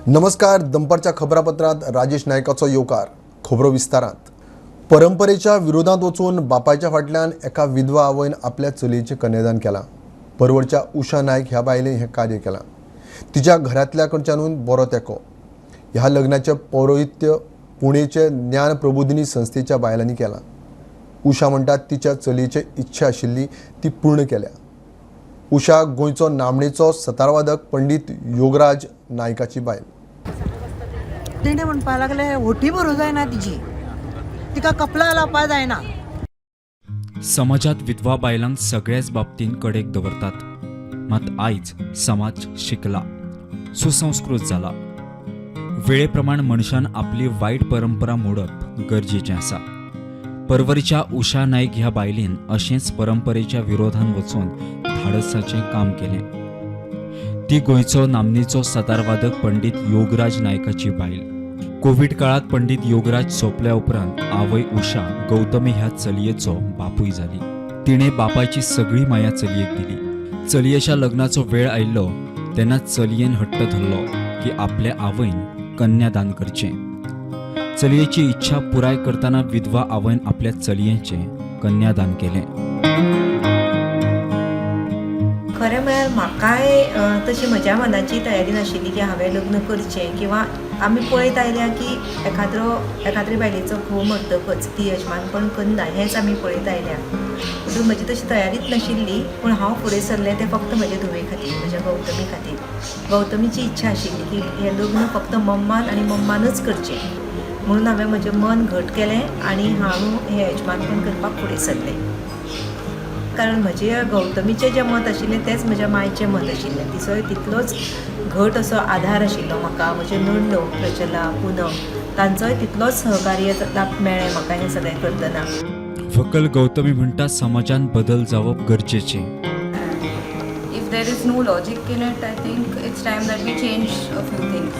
नमस्कार. दंपरच्या खबरापत्रात राजेश नायकाचो येवकार. खबरो विस्तारांत. परंपरेच्या विरोधात वचून बापायच्या फाटल्यान एका विधवा आवयन आपल्या चलयेचें कन्यादान केलां. परवडच्या उषा नायक ह्या बायलेन हें कार्य केलां. तिच्या घरातल्या कडच्यानूय बरो तेंको. ह्या लग्नाचें पौरोहित्य पुणेचे ज्ञान प्रबोधिनी संस्थेच्या बायलांनी केलां. उषा म्हणटात तिच्या चलयेची इच्छा आशिल्ली ती पूर्ण केल्या. उषा गोंयचो नामनेचो सतारवादक पंडित योगराज नायकाची बायल. तिणे म्हणपा लागले व्होटी भरूं जायना तिका कपला लावपा जायना. समाजात विधवा बायलांक सगळ्याच बाबतींत कडेक दवरतात. मात आयज समाज शिकला, सुसंस्कृत जाला. वेळेप्रमाण मनशान आपली वायट परंपरा मोडप गरजेचें आसा. परवरीच्या उषा नायक ह्या बायलेन अशेंच परंपरेच्या विरोधान वचून धाडसाचें काम केलें. ती गोंयचो नामनेचो सतारवादक पंडित योगराज नायकाची बायल. कोविड काळात पंडित योगराज सोंपल्या उपरांत आवय उषा गौतमी ह्या चलयेचो बापूय जाली. तिणे बापायची सगळी माया चलयेक दिली. चलयेच्या लग्नाचो वेळ आयिल्लो तेन्ना चलयेन हट्ट धरलो की आपल्या आवयन कन्यादान करचें. चलयेची इच्छा पुराय करतना विधवा आवयन आपल्या चलयेचें कन्यादान केलें. खरें म्हळ्यार म्हाकाय तशी म्हज्या मनाची तयारी नाशिल्ली की हांवें लग्न करचें, किंवा आमी पळयत आयल्या की एखाद्रे बायलेचो घोव मरतकच ती यजमानपण करना हेंच आमी पळयत आयल्या. म्हणून म्हजी तशी तयारीच नाशिल्ली. पूण हांव फुडें सरलें तें फक्त म्हजे धुवे खातीर, म्हज्या गौतमी खातीर. गौतमीची इच्छा आशिल्ली की हें लग्न फक्त मम्मान आनी मम्मानच करचें. म्हणून हांवें म्हजें मन घट केलें आनी हांव हें यजमानपण करपाक फुडें सरलें. कारण म्हजे गौतमीचें जें मत आशिल्लें तेंच म्हज्या मायचें मत आशिल्लें. तिचोय तितलोच घट असो आधार आशिल्लो म्हाका. म्हज्यो नणनो प्रचला, पूनम तांचोय तितलोच सहकार्य मेळ्ळें म्हाका हें सगळें करतना. फकल गौतमी म्हणटा समाजान बदल जावप गरजेचें. If there is no logic in it, I think it's time that we change a few things.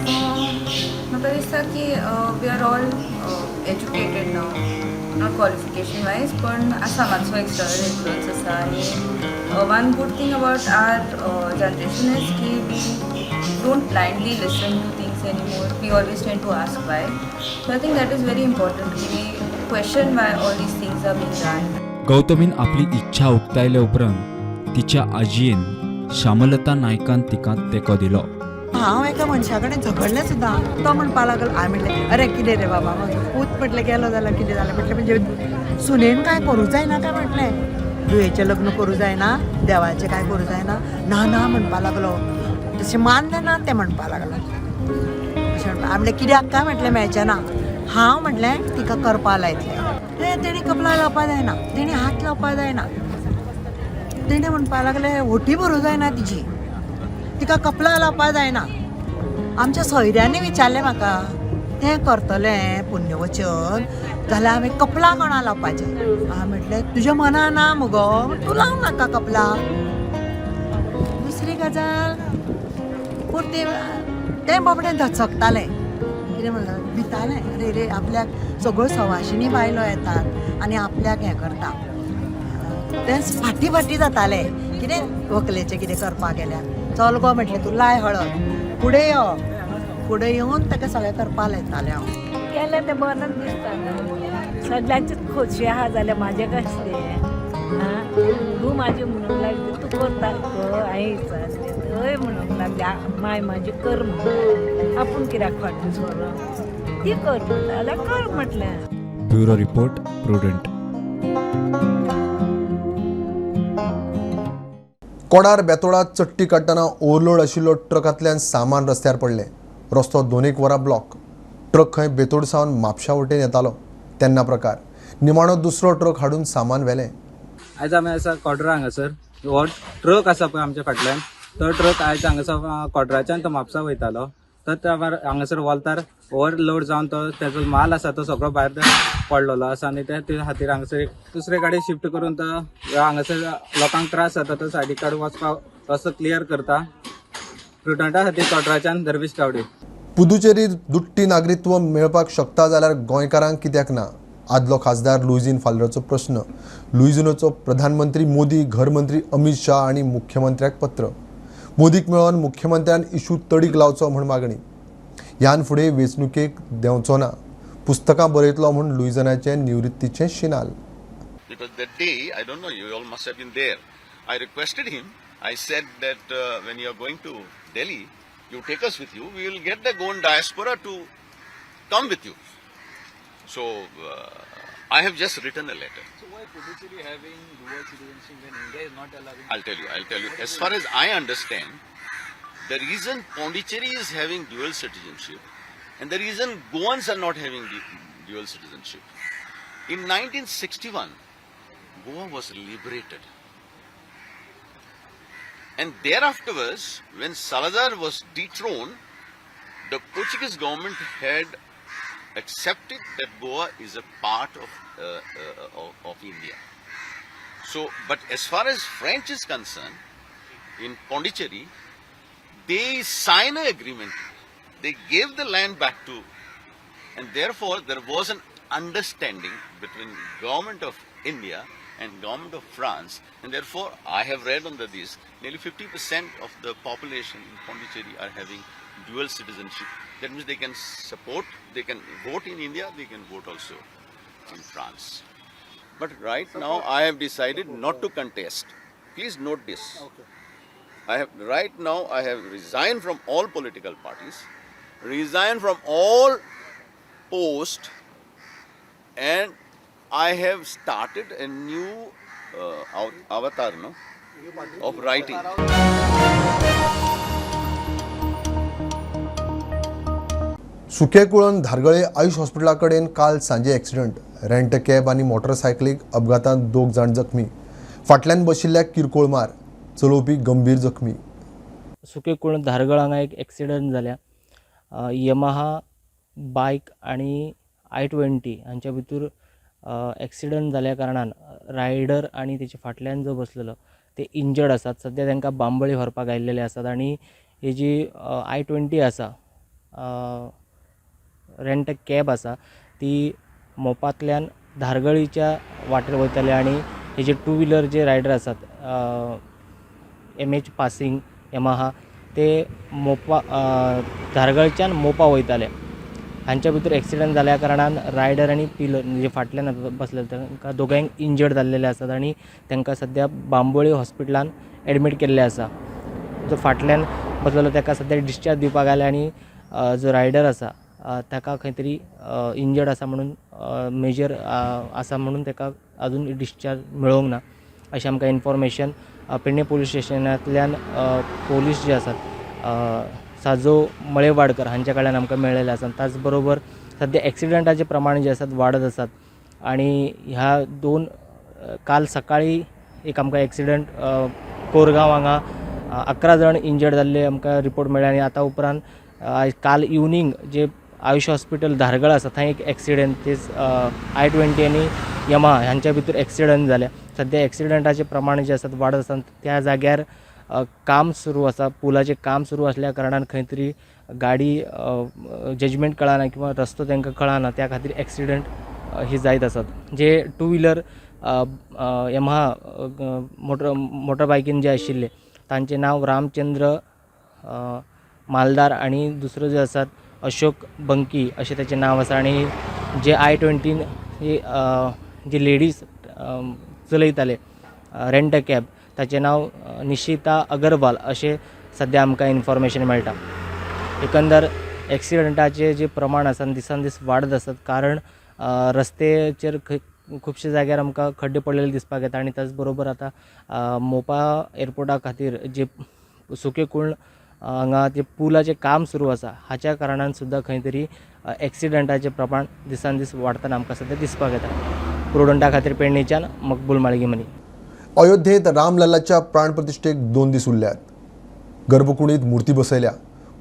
म्हाका दिसता की we are all educated now, not qualification wise, पण आसा मातसो एक्सटर्नल इन्फ्लुअन्स आसा. आनी one good thing about our generation is की we don't blindly listen to things anymore. We always tend to ask why. So I think that is very important. We question why all these things are being done. गौतमीन आपली इच्छा उक्तायल्या उपरांत तिच्या आजयेन श्यामलता नायकान तिका तेंको दिलो. हांव एका मनशा कडेन झगडलें सुद्दां. तो म्हणपा लागलो, हांवें म्हणलें अरे कितें रे बाबा, म्हाजो पूत म्हटलें गेलो जाल्यार कितें जालें म्हटलें. म्हणजे सुनेन काय करूं जायना काय म्हटलें. दुयेचें लग्न करूं जायना, देवाचें काय करूं जायना. ना म्हणपा लागलो. तशें मानलें ना तें म्हणपा लागलो. अशें म्हणपा हांवें कित्याक काय म्हटलें मेळचें ना. हांव म्हटलें तिका करपा लायतलें. तेणी कपला लावपा जायना, तेणी हात लावपा जायना. तेणे म्हणपा लागलें व्होटी भरूं जायना तिका कपला लावपा जायना. आमच्या सोयऱ्यांनी विचारलें म्हाका तें करतलें पुण्यवचन जाल्यार हांवें कपला कोणा लावपाचें. हांवें म्हटलें तुज्या मना ना मुगो, तूं लावं नाका कपला. दुसरी गजाल, पूण तें बाबडें धचकतालें. कितें म्हणलें भितालें. रे आपल्याक सगळ्यो सवाशिणी बायलो येतात आनी आपल्याक हें करता. तें फाटी जातालें. कितें व्हंकलेचें कितें करपाक गेल्यार चल गो म्हटलें तूं लाय हळद, फुडें यो. फुडें येवन ताका सगळें करपा लायतालें हांव. केलें तें बरें दिसता. सगळ्यांचीच खोशी आहा जाल्यार म्हाजें कशें तें. तूं म्हाजें म्हणूंक लागली, तूं करता गो हांवें विचारलें थंय म्हणूंक लागली माय म्हाजी कर म्हणून. आपूण कित्याक फाटीं सरो, ती कर म्हणटा जाल्यार कर म्हटलें. Bureau report Prudent. कोडार बेतोळात चट्टी काडटना ओव्हरलोड आशिल्लो ट्रकांतल्यान सामान रस्त्यार पडलें. रस्तो 2 वरां ब्लॉक. ट्रक खंय बेतोड सावन म्हापशा वटेन येतालो तेन्ना प्रकार. निमाणो दुसरो ट्रक हाडून सामान व्हेलें. आयज आमी आसा कोडरा हांगासर. हो ट्रक आसा पळय आमच्या फाटल्यान, तो ट्रक आयज हांगासर कोडराच्यान तो म्हापसा वयतालो. तो हांगासर वॉल्तार ओवरलोड जावन तो तेजो माल आसा तो सगळो भायर पडलेलो आसा. आनी त्या खातीर हांगासर दुसरे कडेन शिफ्ट करून तो हांगासर लोकांक त्रास जाता तो सायडीक काडून वचपाक रस्तो क्लियर करता. प्रुडंटा खातीर कोडराच्यान दर्वेश गावडे. पुदुचेरीत दुट्टी नागरिकत्व मेळपाक शकता जाल्यार गोंयकारांक कित्याक ना? आदलो खासदार लुईझीन फाल्दरचो प्रश्न. लुईझिनोचो प्रधानमंत्री मोदी, घरमंत्री अमित शाह आनी मुख्यमंत्र्याक पत्र. मोदीक मेळोन मुख्यमंत्र्यान इशू तडीक लावचो म्हण मागणी. ह्यान फुडें वेंचणुकेक देंवचो ना पुस्तकां बरयतलो म्हूण लुईझानाचे निवृत्तीचें शिनाल. Because that day, I don't know, you all must have been there. I requested him. I said that when you are going to Delhi, you take us with you. We will get the Goan diaspora to come with you. So I have just written a letter. So why Puducherry having dual citizenship when India is not allowing? I'll tell you. As far as I understand, the reason Pondicherry is having dual citizenship and the reason Goans are not having dual citizenship. In 1961, Goa was liberated. And thereafterwards, when Salazar was dethroned, the Portuguese government had accepted that Goa is a part of India. So, but as far as French is concerned, in Pondicherry, they sign an agreement. They gave the land back to, and therefore there was an understanding between government of India and government of France, and therefore I have read on this, nearly 50% of the population in Pondicherry are having dual citizenship. That means they can support, they can vote in India, they can vote also in France. But right now I have decided not to contest. Please note this. Right now I have resigned from all political parties, resigned from all posts, and I have started a new avatar of writing. Sukekulan धारगळे आयुष हॉस्पिटला कडेन काल सांजे accident. Rent cab आनी मोटरसायकलीक अपघातांत 2 जाण जखमी. फाटल्यान बशिल्ल्या किरकोळ मार, चलोवपी गंभीर जखमी. सुकेकुळण धारगळ हांगा एक ॲक्सिडंट जाल्या. यमाहा बायक आनी I-20 हांच्या भितर ॲक्सिडंट जाल्या कारणान रायडर आनी तेचे फाटल्यान जो बसलेलो ते इंजर्ड आसात. सद्या तांकां बांबळी व्हरपाक आयिल्ले आसात आनी ही जी I-20 आसा रेंट कॅब आसा ती मोपांतल्यान धारगळीच्या वाटेर वयताले आनी हे जे 2 व्हिलर जे रायडर आसात MH पासिंग यमाहा ते मोपा धारगळच्यान मोपा वयताले. हांच्या भितर ॲक्सिडंट जाल्या कारणान रायडर आनी पिलर म्हणजे फाटल्यान बसलेले तांकां दोगांयक इंजर्ड जाल्लेले आसात आनी तांकां सद्या बांबोळी हॉस्पिटलान एडमीट केल्ले आसा. जो फाटल्यान बसलेलो ताका सद्या डिस्चार्ज दिवपाक आयला आनी जो रायडर आसा ताका खंय तरी इंजर्ड आसा म्हणून मेजर आसा म्हणून ताका अजून डिस्चार्ज मेळोंक ना अशें आमकां इन्फॉर्मेशन पेडणे पुलीस स्टेशनांतल्यान पोलीस जे आसात साजो मळेवाडकर हांच्या कडल्यान आमकां मेळ्ळेले आसात. त्याच बरोबर सद्या ॲक्सिडंटाचे प्रमाण जे आसात वाडत आसात आनी ह्या 2 काल सकाळी एक आमकां ॲक्सिडंट कोरगांव हांगा 11 जाण इंजर्ड जाल्ले आमकां रिपोर्ट मेळ्ळे आनी आतां उपरांत काल इवनिंग जे आयुष हॉस्पिटल धारगळ आसा थंय एक ॲक्सिडंट तेच I-20 आनी यमाहा हांच्या भितर ॲक्सिडंट जाल्या. सद्या ॲक्सिडंटाचे प्रमाण जे आसात वाडत आसात. त्या जाग्यार काम सुरू आसा, पुलाचें काम सुरू आसल्या कारणान खंय तरी गाडी जजमेंट कळना किंवा रस्तो तांकां कळना त्या खातीर ॲक्सिडंट ही जायत आसात. जे 2 व्हिलर यमाहा मोटरबायकीन जे आशिल्ले तांचें नांव रामचंद्र मालदार आनी दुसरो जे आसात अशोक बंकी अशें ताचें नांव आसा. आनी जे I-20 जे लेडीज चलयताले रेंट कॅब ताचें नांव निशिता अगरवाल अशें सद्या आमकां इन्फॉर्मेशन मेळटा. एकंदर ॲक्सिडंटाचे जे प्रमाण आसा दिसान दीस वाडत आसात कारण रस्त्याचेर खुबशे जाग्यार आमकां खड्डे पडलेले दिसपाक येता आनी त्याच बरोबर आतां मोपा एअरपोर्टा खातीर जे सुकेकुळण हांगा जे पुलाचें काम सुरू आसा हाच्या कारणान सुद्दां खंय तरी ॲक्सिडंटाचें प्रमाण दिसान दीस वाडटना आमकां सद्या दिसपाक येता. प्रुडंटा खातीर पेडणेच्यान मकबूल माळगीमनी. अयोध्येत रामलल्लाच्या प्राणप्रतिश्ठेक 2 दीस उरल्यात. गर्भकुडींत मूर्ती बसयल्या.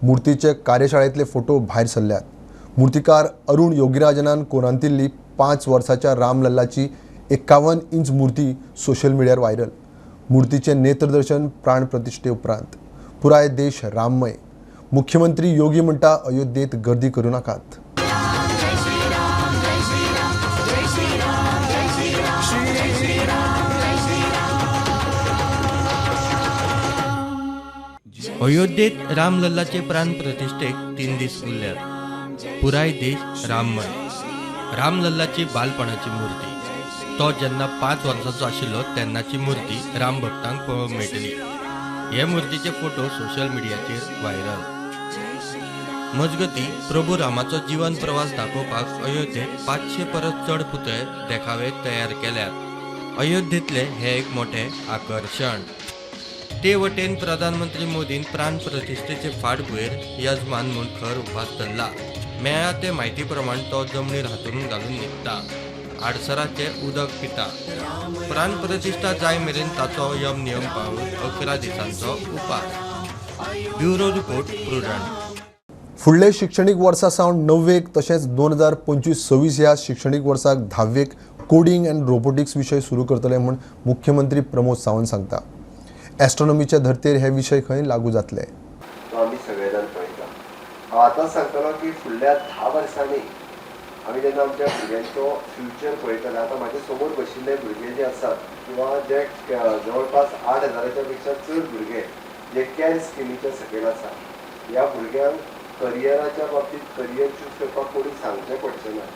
मूर्तीचे कार्यशाळेंतले फोटो भायर सरल्यात. मूर्तिकार अरुण योगीराजनान कोरांतिल्ली 5 वर्साच्या रामलल्लाची 51 इंच मूर्ती सोशल मिडियार व्हायरल. मूर्तीचें नेत्रदर्शन प्राणप्रतिश्ठे उपरांत. पुराय देश राममय. मुख्यमंत्री योगी म्हणटा अयोध्येत गर्दी करूं नाकात. अयोध्येत रामलल्लाचे प्राण प्रतिष्ठेक 3 दीस उरल्यात. पुराय देश राममय. रामलल्लाची बालपणाची मूर्ती. तो जेन्ना 5 वर्सांचो आशिल्लो तेन्नाची मूर्ती राम भक्तांक पळोवंक मेळटली. हे मूर्तीचे फोटो सोशल मिडियाचेर व्हायरल. मजगती प्रभू रामाचो जीवन प्रवास दाखोवपाक अयोध्येत 500 परस चड पुतळे देखावे तयार केल्यात. अयोध्येतले हे एक मोठे आकर्षण. ते वटेन प्रधानमंत्री मोदीन प्राण प्रतिश्ठेचे फाटभुंयेर यजमान म्हूण खर उपास धरला. मेळ्ळा ते म्हायती प्रमाण तो जमनीर हातरून घालून न्हिदता. आडसराचे उदक पिता. प्राण प्रतिश्ठा जाय मेरेन ताचो यम नियम पाळून 11 दिसांचो उपास. Bureau report prudent. फुडले शिक्षणीक वर्सा सावन 9वेक तशेंच 2025-26 ह्या शिक्षणीक वर्साक 10वेक कोडिंग अँड रोबोटिक्स विशय सुरू करतले म्हूण मुख्यमंत्री प्रमोद सावंत सांगता. एस्ट्रॉनॉमीच्या धर्तेर हे विशय खंय लागू जातले तो आमी सगळे जाण पळयता. हांव आतांच सांगतलो की फुडल्या 10 वर्सांनी आमी जेन्ना आमच्या भुरग्यांचो फ्युचर पळयतले, आतां म्हाजे समोर बशिल्ले भुरगे जे आसात किंवा जे जवळपास 8,000च्या पेक्षा चड भुरगे जे कॅर स्किमीच्या सकयल आसा, ह्या भुरग्यांक करियराच्या बाबतींत करियर चूज करपाक कोणी सांगचें पडचें ना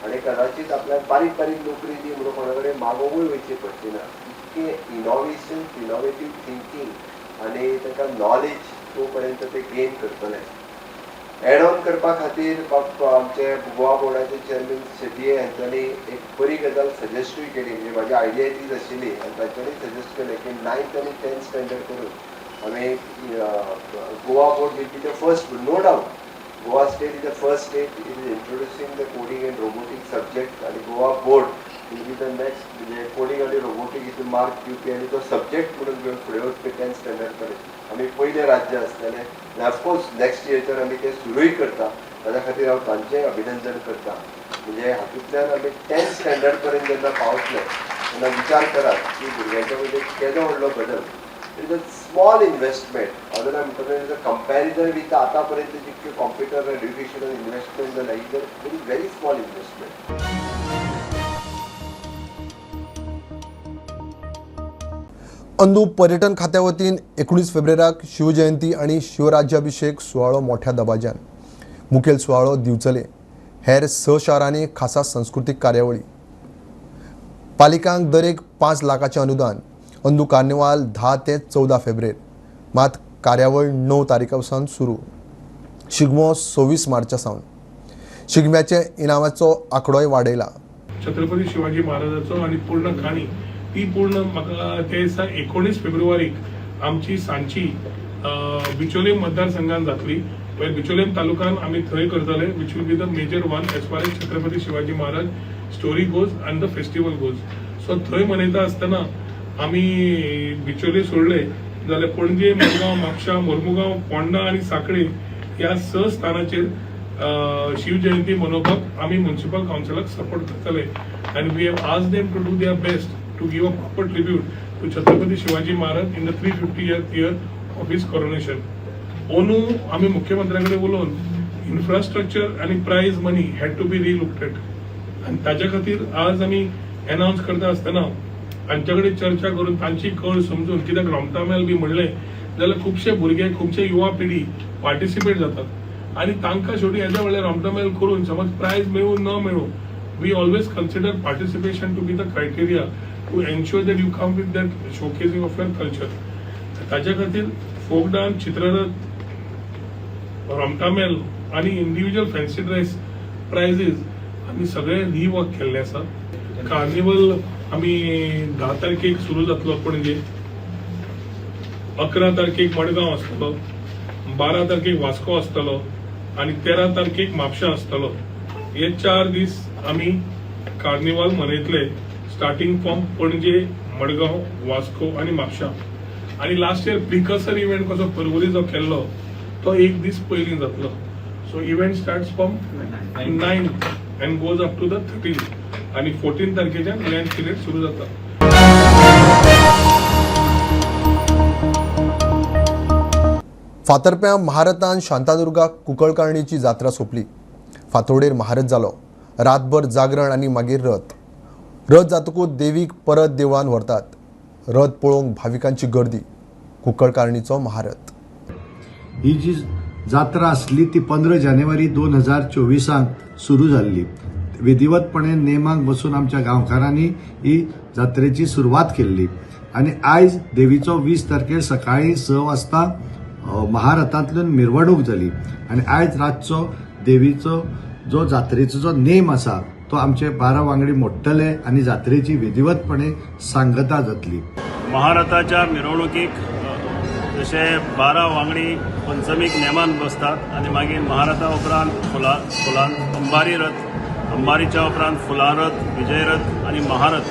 आनी कदाचित आपल्याक बारीक बारीक नोकरी दी म्हणून कोणा कडेन मागोवूय वयचें पडचें ना. इनोवेशन, इनोवेटीव थिंकींग आनी ताका नॉलेज तो पर्यंत ते गेन करतले. एड ऑन करपा खातीर आमचे गोवा बोर्डाचे चेअरमॅन शेटये हांच्यांनी एक बरी गजाल सजेस्टूय केली. म्हणजे म्हाजी आयडिया तीच आशिल्ली आनी तांच्यांनी सजेस्ट केलें की 9th आनी 10th स्टँडर्ड करून आमी Goa board will be the first, no doubt Goa state is the first state. It is introducing the coding and robotics subject, and Goa board will be the next. Coding and robotics is the mark UP आणि तो subject म्हणून घेऊन फुडें वचपी 10th standard पर्यंत आमी पयले राज्य आसतले. आनी ऑफकोर्स नेक्स्ट इयरच्यान आमी ते सुरूय करता. ताच्या खातीर हांव तांचें अभिनंदन करता. म्हणजे हातूंतल्यान आमी 10th स्टँडर्ड पर्यंत जेन्ना पावतले तेन्ना विचार करात की भुरग्यांच्या मध्ये केदो व्हडलो बदल. It is a small investment. Other म्हणटलें कंपॅरिजन विथ आतापर्यंत जितके कॉम्प्युटर एड्युकेशनल इन्वेस्टमेंट जाला, is a very small investment. अंदू पर्यटन खात्या वतीन 19 फेब्रुवारीक शिवजयंती आणि शिवराज्याभिषेक सुवाळो मोठ्या दबाज्यान. मुखेल सुवाळो दिवचले. हेर 6 शारांनी खासा सांस्कृतीक कार्यावळी. पालिकांक दरेक 5 लाखाचें अनुदान. अंदू कार्निवाल 10 ते 14 फेब्रुवारी. मात कार्यावळ 9 तारखेपासून सुरू. शिगमो 26 मार्चा सावन. शिगम्याचे इनामाचो आंकडोय वाडयला. छत्रपती शिवाजी महाराजाचो आणि पूर्ण काणी ती पूर्ण म्हाका ते दिसा 19 फेब्रुवारीक आमची सांची बिचोलेम मतदारसंघान जातली. बिचोलेम तालुकान आमी थंय करतले, which will be the major one as far as Chhatrapati Shivaji Maharaj story goes and the festival goes. So थंय मनयता आसतना आमी बिचोले सोडले जाल्यार पणजे, मडगांव, म्हापशा, मोर्मुगांव, पोंडा आणि सांखळे ह्या 6 स्थानाचेर शिवजयंती मनोवपाक आमी म्युनिसिपल काउन्सिलाक सपोर्ट करतले. And we have asked them to do their best to give a proper tribute to Chhatrapati Shivaji Maharaj in the 350th year of his coronation. ओनू आमी मुख्यमंत्र्याकडे उलोवन इन्फ्रास्ट्रक्चर आणि prize money had to be relooked at. आणि ताच्या खातीर आज आमी अनाउन्स करता आसतना तांच्याकडे चर्चा करून तांची कळ समजून, कित्याक रोमटा मेल बी म्हणलें जाल्यार खुबशे भुरगे, खुबशे युवा पिढी पार्टिसिपेट जातात आणि तांकां शेवटी येदे व्हडले रोमटा मेल करून समज प्रायज मेळूं न मेळूं, we always consider participation to be the criteria to ensure that you come with that showcasing of your culture. ताच्या खातीर फोक डान्स, चित्ररथ, रोमटा मेल आणि इंडिव्हिज्युअल फॅन्सी ड्रेस प्रायझीस आमी सगळे रिवर्क केल्ले आसा. कार्निवल आमी 10 तारखेक सुरू जातलो पणजे, 11 तारखेक मडगांव आसतलो, 12 तारखेक वास्को आसतलो आणि 13 तारखेक म्हापशा आसतलो. हे 4 दीस आमी कार्निवाल मनयतले, स्टार्टिंग फ्रॉम पणजे, मडगांव, वास्को आणि म्हापशा. आणि लास्ट इयर प्रिकर्सर इव्हेंट कसो पर्वरीचो केल्लो तो 1 दीस पयलीं जातलो. So event starts from 9th and goes up to the 13th आणि 14 तारखेच्यान लँड पिरियड सुरू जाता. फातर्प्या महारतान शांतादुर्गा कुंकळकारणीची जात्रा सोंपली. फातोडेर महारत जालो. रातभर जागरण आणि मागीर रथ. रथ जातकूच देवीक परत देवळान व्हरतात. रथ पळोवंक भाविकांची गर्दी. कुंकळकारणीचो महारत. ही जी जात्रा असली ती 15 जानेवारी 2024 सुरू झाली. विधिवतपणे नेमाक बसून आमच्या गांवकारांनी ही जात्रेची सुरुवात केली आणि आयज देवीचो 20 तारखेर सकाळी 6 वाजता महारथांतल्यान मिरवणूक जाली आणि आयज रातचो देवीचो जो जात्रेचो जो नेम आसा तो आमचे 12 वांगडी मोडटले आणि जात्रेची विधिवतपणे सांगता जातली. महारथाच्या मिरवणुकीक जशे 12 वांगडी पंचमीक नेमान बसतात आणि मागीर महारथा उपरांत फुलां अंबारी रथ, अंबारीच्या उपरांत फुलां रथ, विजय रथ आणि महारथ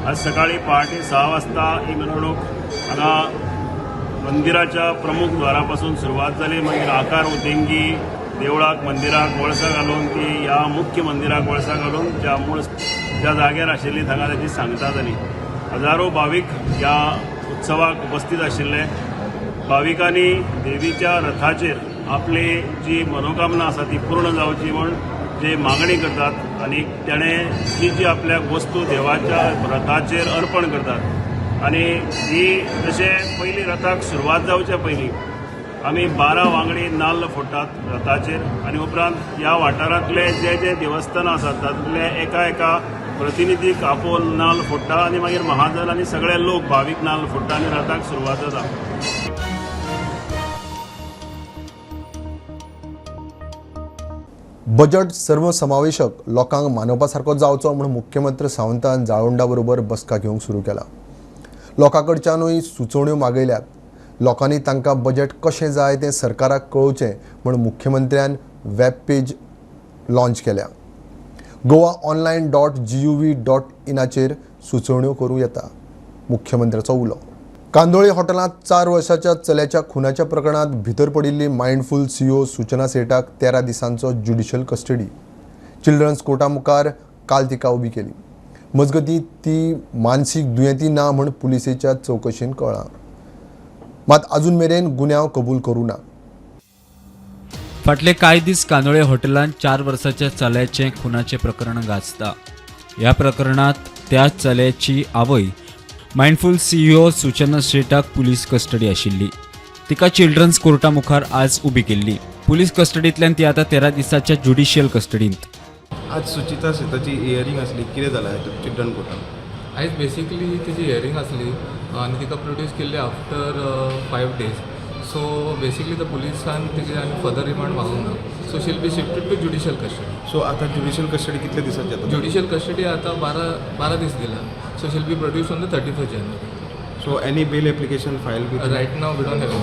आज सकाळी पहाटे 6 वाजता ही मिरवणूक हांगा मंदिराच्या प्रमुख द्वारापासून सुरुवात जाली. मागीर आकार उदेंगी देवळाक मंदिराक वळसा घालून ती ह्या मुख्य मंदिराक वळसा घालून ज्या जाग्यार आशिल्ली थंगा ताची सांगता जाली. हजारो भाविक ह्या उत्सवाक उपस्थित आशिल्ले. भाविकांनी देवीच्या रथाचेर आपली जी मनोकामना आसा ती पूर्ण जावची म्हण जे मागणी करतात आणि तेणें जी आपल्या वस्तू देवाच्या रथाचेर अर्पण करतात आणि ही जशे पयलीं रथाक सुरवात जावचे पयलीं आमी 12 वांगडी नाल्ल फोडटात रथाचेर आणि उपरांत ह्या वाठारांतले जे देवस्थान आसात तातूंतले एका प्रतिनिधीक आपोवन नाल्ल फोडटा आणि मागीर महाजन आणि सगळे लोक भावीक नाल्ल फोडटा आणि रथाक सुरवात जाता. बजेट सर्वसमावेशक लोकांक मानवपा सारको जावचो म्हूण मुख्यमंत्री सावंतान जाळोंडा बरोबर बसका घेवंक सुरू केला. लोकां कडच्यानूय सुचोवण्यो मागयल्यात. लोकांनी तांकां बजेट कशें जाय तें सरकाराक कळोवचें म्हूण मुख्यमंत्र्यान वेब पेज लॉन्च केल्या. goaonline.gov.in सुचोवण्यो करूं येता. मुख्यमंत्र्याचो उलो. कांदोळे हॉटेलांत 4 वर्साच्या चल्याच्या खुनाच्या प्रकरणात भितर पडिल्ली मायंडफुल सीईओ सुचना सेठाक 13 दिसांचो ज्युडिशियल कस्टडी. चिल्ड्रन्स कोर्टा मुखार काल तिका उबी केली. मजगतीं ती मानसीक दुयेंती ना म्हूण पुलिसेच्या चवकशेंत कळ्ळां. मात अजून मेरेन गुन्यांव कबूल करूं ना. फाटले कांय दीस कांदोळे हॉटेलांत 4 वर्साच्या चल्याचें खुनाचें प्रकरण गाजता. ह्या प्रकरणात त्या चल्याची आवय मायंडफुल सीईओ सुचना शेटाक पुलीस कस्टडी आशिल्ली. तिका चिल्ड्रन्स कोर्टा मुखार आज उबी केल्ली. पुलीस कस्टडींतल्यान ती आतां 13 दिसाच्या ज्युडिशियल कस्टडींत. आज सुचिता सेताची हियरिंग आसली. कितें जालां चिल्ड्रन कोर्टान? आयज बेसिकली तिची हियरिंग आसली आनी तिका प्रोड्यूस केल्ली after 5 days. So basically the पुलिसान तिचे आनी फर्दर रिमांड मागूंक ना. सो शील be shifted to judicial custody. So आतां ज्युडिशियल कस्टडी कितले दिसांची जाता? ज्युडिशियल कस्टडी आतां 12 दीस दिला. सो शील be produce on the 31st January. So any bail application filed with right now we don't have any.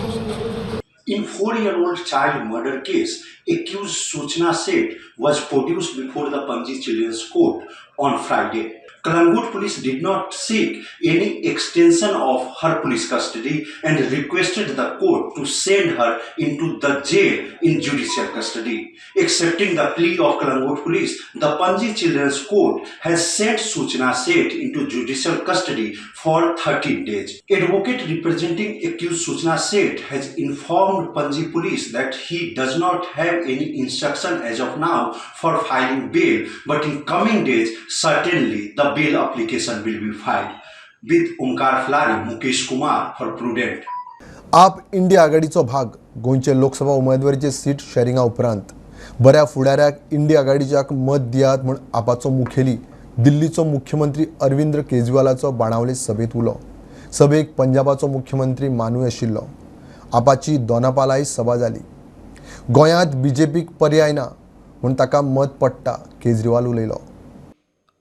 In 4-year-old child murder case, accused Suchna Seth was produced before the Panji Children's Court on Friday. Kalangut police did not seek any extension of her police custody and requested the court to send her into the jail in judicial custody. Accepting the plea of Kalangut police, the Panji Children's Court has sent Suchna Seth into judicial custody for 13 days. Advocate representing accused Suchna Seth has informed Panji police that he does not have any instruction as of now for filing bail, but in coming days, certainly the bail application will be filed. With Omkar Flari, Mukesh Kumar for Prudent. आप India आघाडीचो भाग गोंयचे Lok Sabha उमेदवारीचे seat शेअरिंगा उपरांत बऱ्या फुडाऱ्याक India आघाडीच्याक मत दियात म्हूण आपाचो मुखेली दिल्लीचो मुख्यमंत्री अरविंद केजरीवालाचो बाणावले सभेत उलो. सभेक पंजाबाचो मुख्यमंत्री मानूय आशिल्लो. आपाची दोनापालाय सभा जाली. गोंयांत बीजेपीक पर्याय ना म्हूण ताका मत पडटा केजरीवाल उलयलो.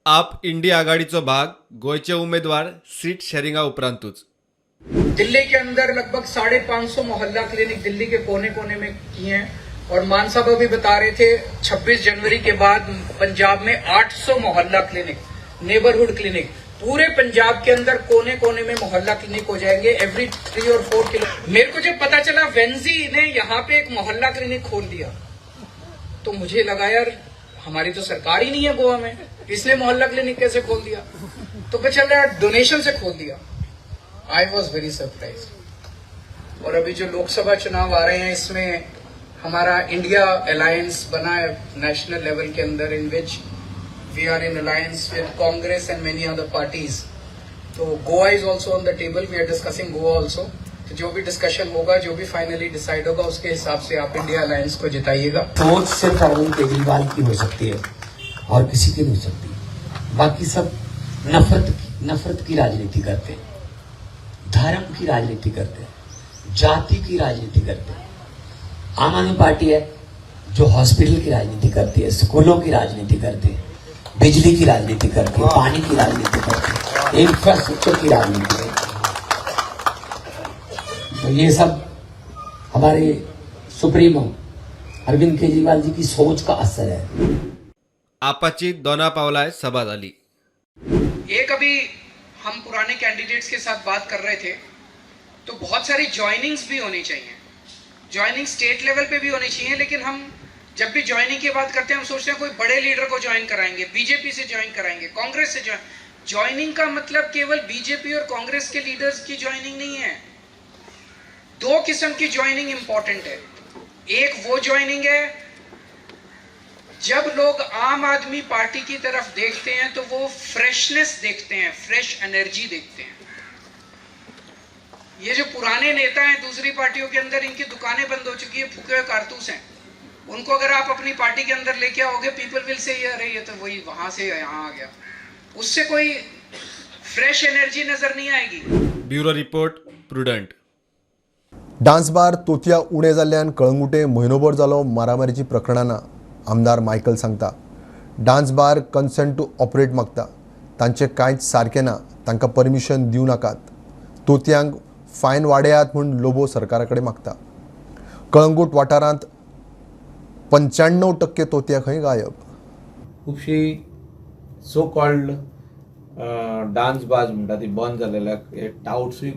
आप इंडिया आघाडीचो भाग गोयचे उमेदवार सीट शेअरिंगा उपरांतूच. दिल्ली के अंदर लगभग 550 मोहल्ला क्लिनिक दिल्ली के कोने कोने में किए हैं और मान साहब अभी बता रहे थे 26 जनवरी के बाद पंजाब में 800 मोहल्ला क्लिनिक, नेबरहुड क्लिनिक पूरे पंजाब के अंदर कोने कोने में मोहल्ला क्लिनिक हो जाएंगे एवरी 3 और 4 किलो. मेरे को जब पता चला वेंजी ने यहाँ पे एक मोहल्ला क्लिनिक खोल दिया तो मुझे लगा यार हमारी तो सरकार ही नहीं है गोवा में, इसने मोहल्ला क्लिनिक कैसे खोल दिया? तो पता चल रहा डोनेशन से खोल दिया. I was very surprise. और अभी जो लोकसभा चुनाव आ रहे हैं इसमें हमारा इंडिया अलायंस बना है नेशनल लेवल के अंदर in which we are in alliance with Congress and many other parties. तो Goa is also on the table. We are discussing Goa also. तो जो भी डिस्कशन होगा, जो भी फाइनली डिसाइड होगा, उसके हिसाब से आप इंडिया अलायंस को जिताइएगा। सोच सिर्फ अरविंद केजरीवाल की हो सकती है और किसी की नहीं हो सकती। बाकी सब नफरत की राजनीति करते हैं, धर्म की राजनीति करते हैं, जाति की राजनीति करते हैं। आम आदमी पार्टी है जो हॉस्पिटल की राजनीति करती है, स्कूलों की राजनीति करती है, बिजली की राजनीति करती है, पानी की राजनीति करती है, इंफ्रास्ट्रक्चर की राजनीति करती है। तो ये सब हमारे सुप्रीमो अरविंद केजरीवाल जी की सोच का असर है। आपाची दोना पावलाय सभा झाली। एक अभी हम पुराने कैंडिडेट्स के साथ बात कर रहे थे, तो बहुत सारी ज्वाइनिंग्स भी होनी चाहिए। ज्वाइनिंग स्टेट लेवल पे भी होनी चाहिए, लेकिन हम जब भी ज्वाइनिंग की बात करते हैं हम सोचते हैं कोई बड़े लीडर को ज्वाइन कराएंगे, बीजेपी से ज्वाइन कराएंगे, कांग्रेस से ज्वाइनिंग का मतलब केवल बीजेपी और कांग्रेस के लीडर्स की ज्वाइनिंग नहीं है। दो किस्म की ज्वाइनिंग इंपॉर्टेंट है। एक वो ज्वाइनिंग है जब लोग आम आदमी पार्टी की तरफ देखते हैं तो वो फ्रेशनेस देखते हैं, फ्रेश एनर्जी देखते हैं। ये जो पुराने नेता हैं दूसरी पार्टियों के अंदर, इनकी दुकानें बंद हो चुकी है, फूके हुए कारतूस हैं। उनको अगर आप अपनी पार्टी के अंदर लेके आओगे, पीपल विल से अरे ये तो वही वहां से यहाँ आ गया, उससे कोई फ्रेश एनर्जी नजर नहीं आएगी। Bureau report Prudent. Dance bar तोतया उणे जाल्ल्यान कळंगुटे म्हयनोभर जालो मारामारीची प्रकरणां आमदार मायकल सांगता। Dance bar consent to operate मागता, तांचें कांयच सारकें ना, तांकां परमिशन दिवं नाकात, तोतयांक फायन वाडयात म्हूण लोबो सरकारा कडेन मागता। कळंगूट वाठारांत 95% तोतया खंय गायब। खुबशी सो कॉल्ड डान्स बार्स म्हणटा ती बंद जालेल्या, हे टाउट्सूय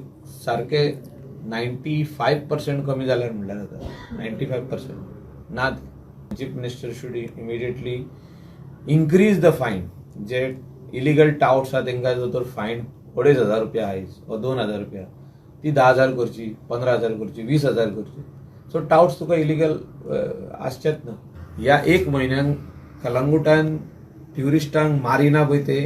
सारके 95% कमी जाल्यार म्हणल्यार जाता। 95% ना। Chief minister should immediately increase the फायन। जे इलिगल टाउट्स आहा तांकां जर तर फायन 2,500 रुपया आयज वा 2,000 रुपया, ती 10,000 करची, 15,000 करची, 20,000 करची। सो टाउट्स तुका इलिगल आसचेच ना। ह्या एक म्हयन्यान कलंगुटान ट्युरिस्टांक मारिना पळय ते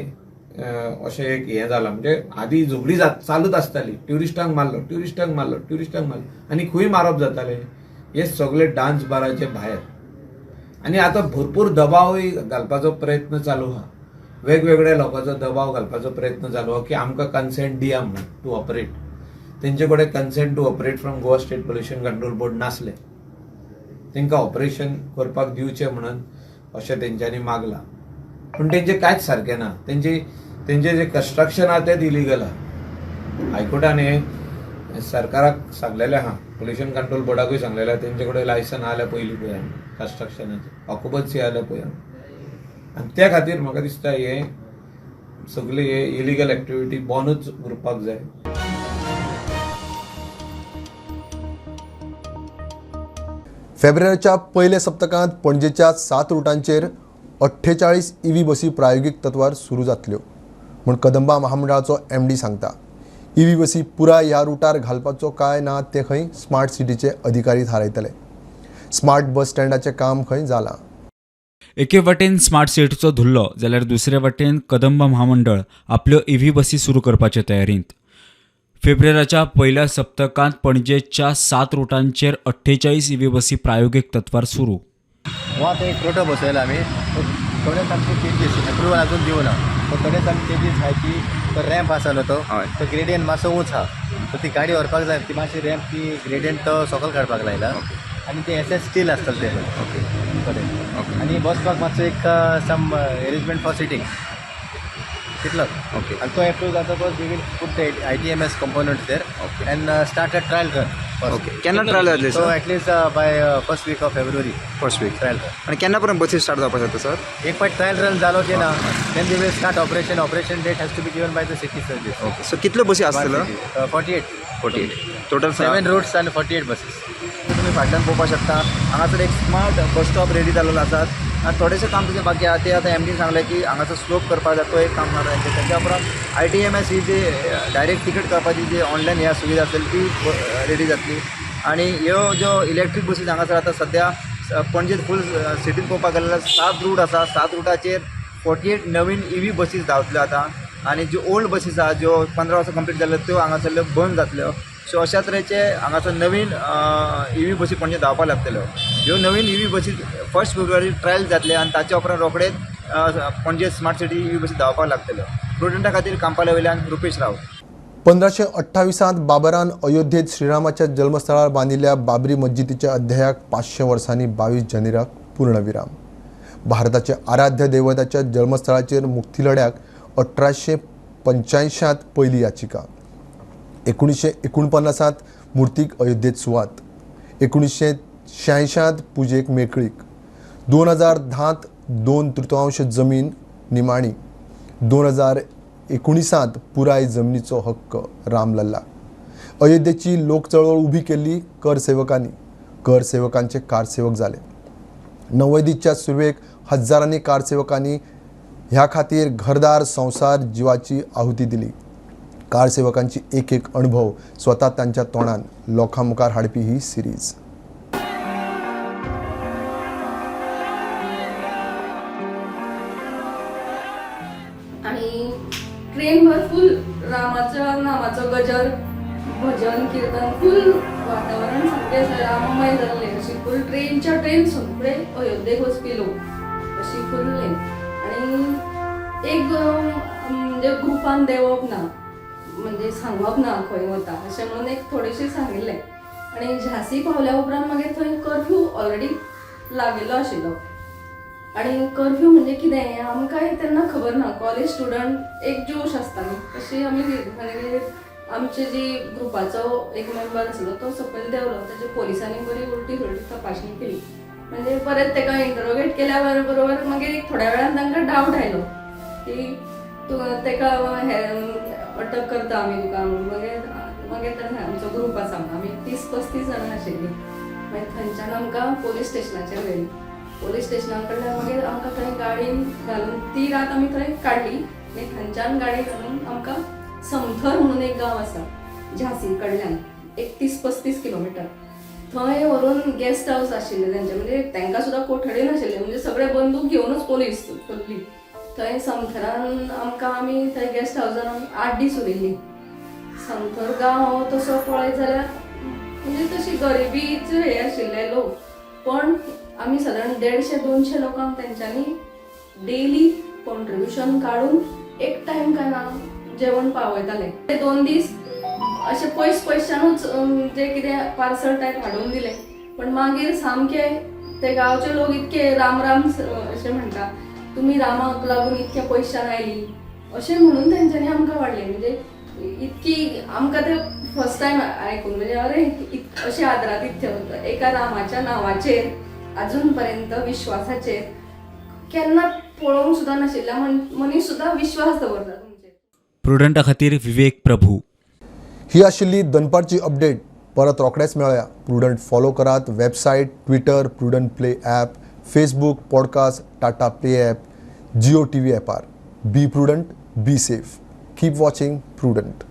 अशें एक हें जालां। म्हणजे आदी झगडी चालूच आसताली, ट्युरिस्टांक मारलो आनी खंय मारप जातालें, हे सगळे डान्स बाराचे भायर। आनी आतां भरपूर दबावय घालपाचो प्रयत्न चालू आहा, वेगवेगळ्या लोकांचो दबाव घालपाचो प्रयत्न चालू आहा की आमकां कन्सेंट दिया म्हणून टू ऑपरेट। तेंचे कडेन consent to operate from Goa state pollution control board नासलें, तांकां ऑपरेशन करपाक दिवचें म्हणून अशें तेंच्यांनी मागलां। पूण तेंचें कांयच सारकें ना। तेंचें जे कन्स्ट्रक्शन आहा तेंच इलिगल आहा। हायकोर्टान हें सरकाराक सांगलेलें आहा, पोल्युशन कंट्रोल बोर्डाकूय सांगलेलें आहा, तेंचे कडेन लायसन आहा पयलीं पळय कन्स्ट्रक्शनाचें, ऑक्युपन्सी आहा पळय। आनी त्या खातीर म्हाका दिसता हे सगळे हे इलिगल एक्टिविटी बंदूच उरपाक जाय। फेब्रुवारीच्या पयल्या सप्तकांत पणजेच्या 7 रुटांचेर 48 EV बसी प्रायोगीक तत्वार सुरू जातल्यो म्हूण कदंबा महामंडळाचो MD सांगता। EV बसी पुराय ह्या रुटार घालपाचो काय ना ते खंय स्मार्ट सिटीचे अधिकारी थारायतले। स्मार्ट बस स्टँडाचें काम खंय जालां। एके वटेन स्मार्ट सिटीचो धुल्लो जाल्यार दुसरे वटेन कदंबा महामंडळ आपल्यो EV बसी सुरू करपाचे तयारींत। फेब्रुवारीच्या पहिल्या सप्तकांत पणजेच्या 7 रुटांचेर 48 EV बसी प्रायोगिक तत्वार सुरू। हो आतां एक प्रोटो बसयला आमी, थोडेच आमचे चेंजीस अप्रुवल अजून दिवना, पण थोडेच आमी चेंजीस आहाय की तो रॅम्प आसा न्हू तो ग्रेडियंट मातसो उंच आहा, तर ती गाडी व्हरपाक जाय, ती मातशी रॅम्प ती ग्रेडियंट तो सकयल काडपाक लायला आनी ते SS स्टील आसतले ते कडेन। आनी बसपाक मातसो एक सम अरेंजमेंट फॉर सिटींग तितलोच। आनी तो एप्रूव जातकच we will put the ITMS components there and start a trial run. केन्ना ट्रायल जातली so at least by first week of फेब्रुवारी ट्रायल रन। आनी केन्ना पर्यंत बसी स्टार्ट जावपाक जाता सर? एक फावट ट्रायल रन जालो की ना then we will start operation date has to be given by the city service. सो कितल्यो बसी आसतल्यो? 48 टोटल 7 रूट्स आनी 48 बसीस। तुम्ही फाटल्यान पळोवपाक शकता, हांगासर एक स्मार्ट बस स्टॉप रेडी जाल्लो आसात आनी थोडेशें काम तुजें बाकी आहा ते आतां MD सांगलें की हांगासर स्लोप करपाक जाय, तो एक काम जाता तेंचें। तेच्या उपरांत ITMS ही जी डायरेक्ट तिकेट करपाची जी ऑनलायन ह्या सुविधा आसतली ती रेडी जातली। आनी ह्यो ज्यो इलेक्ट्रीक बसीस हांगासर आतां सद्या पणजेंत फूल सिटीन पळोवपाक गेल्यार 7 रूट आसा, 7 रुटाचेर 48 नवीन EV बसीस धांवतल्यो आतां। आनी ज्यो ओल्ड बसीस आहा ज्यो 15 वर्सां कंप्लीट जाल्यो त्यो हांगासरल्यो बंद जातल्यो। सो अशा तरेचे हांगासर नवीन EV बसी पणजे धांवपाक लागतल्यो. ह्यो नवीन EV बसी 1 फेब्रुवारी ट्रायल जातले आनी ताच्या उपरांत रोखडेच पणजे स्मार्ट सिटी EV बसी धांवपाक लागतल्यो. प्रुडंटा खातीर कांपाले वयल्यान रुपेश राव. 1528 बाबरान अयोध्येत श्रीरामाच्या जन्मस्थळार बांदिल्ल्या बाबरी मस्जिदीच्या अध्यायाक 500 वर्सांनी 22 जानेराक पूर्णविराम. भारताच्या आराध्य दैवताच्या जन्मस्थळाचेर मुक्तीलढ्याक 1885 पयली याचिका. 1949 मुर्तीक अयोध्येत सुवात. 1986 पुजेक मेकळीक. 2010 2/3 जमीन निमाणी. 2019 पुराय जमनीचो हक्क रामलल्ला. अयोध्येची लोक चळवळ उभी केल्ली करसेवकांनी. करसेवकांचे कारसेवक जाले. 90च्या सुरवेक हजारांनी कारसेवकांनी ह्या खातीर घरदार संसार जिवाची आहुती दिली. कारसेवकांची एक अनुभव स्वता तांच्या तोंडान लोकां मुखार हाडपी ही सिरीज. आणि ट्रेनभर फुल रामाच्या नामाचं गजर भजन कीर्तन फुल वातावरण सामकें राममय जाल्लें. अशी फुल ट्रेन सगळे अयोध्येक वचपी लोक अशी फुल्ले. आणि एक म्हणजे ग्रुपान देवप ना म्हणजे सांगप ना खंय वता अशें म्हणून एक थोडेशें सांगिल्लें. आणि झांसी पावल्या उपरांत मागीर थंय कर्फ्यू ऑलरेडी लागिल्लो आशिल्लो. आणि कर्फ्यू म्हणजे कितें आमकां तेन्ना खबर ना. कॉलेज स्टुडंट एक जोश आसता न्ही तशी आमी म्हणजे आमचे जी ग्रुपाचो एक मेंबर आसलो तो सकयल देवलो. ताचे पोलिसांनी बरी उलटी सुलटी तपासणी केली. म्हणजे परत ताका इंटरोगेट केल्या बरोबर मागीर एक थोड्या वेळान तांकां डावट आयलो की ताका अटक करता आमी तुका म्हणून. मागीर ताणें आमचो ग्रूप आसा आमी 30-35 जाणां आशिल्लीं. मागीर थंयच्यान आमकां पोलीस स्टेशनाचेर व्हेली. पोलीस स्टेशना कडल्यान मागीर आमकां थंय गाडयेन घालून ती रात आमी थंय काडली. आनी थंयच्यान गाडी घालून आमकां समथर म्हणून एक गांव आसा झांसी कडल्यान एक 30-35 किलोमिटर थंय व्हरून गेस्ट हाऊस आशिल्ले तेंचे. म्हणजे तांकां सुद्दां कोठडी नाशिल्ले. म्हणजे सगळे बंदूक घेवनूच पोलीस पडली. थंय समथरान आमी थंय गेस्ट हाऊसान 8 दीस उरिल्लीं. समथर गांव तसो पळयत जाल्यार म्हणजे तशी गरिबीचे हे आशिल्ले लोक. पण आमी सादारण 150-200 लोकांक तेंच्यांनी डेली कॉन्ट्रिब्युशन काडून एक टायम काय ना जेवण पावयताले. ते 2 दीस अशे पयशानूच जे कितें पार्सल टायप हाडून दिले. पण मागीर सामके ते गांवचे लोक इतके राम अशें म्हणटा तुमी रामाक लागून इतके पयशान आयली अशें म्हणून तेंच्यांनी आमकां वाडले. म्हणजे इतकी आमकां ते फर्स्ट टायम आयकून म्हणजे अरे अशें आदरातिथ्य एका रामाच्या नांवाचेर अजून पर्यंत विश्वासाचेर केन्ना पळोवंक सुद्दां नाशिल्ल्या मनीस सुद्दां विश्वास दवरता तुमचेर. प्रुडंटा खातीर विवेक प्रभू. ही आशिल्ली दनपारची अपडेट. परत रोखडेच मेळया. प्रुडंट फॉलो करात. Website, Twitter, Prudent play app, Facebook, podcast, Tata play app, Jio TV ॲपार. Be Prudent, be safe. Keep watching prudent.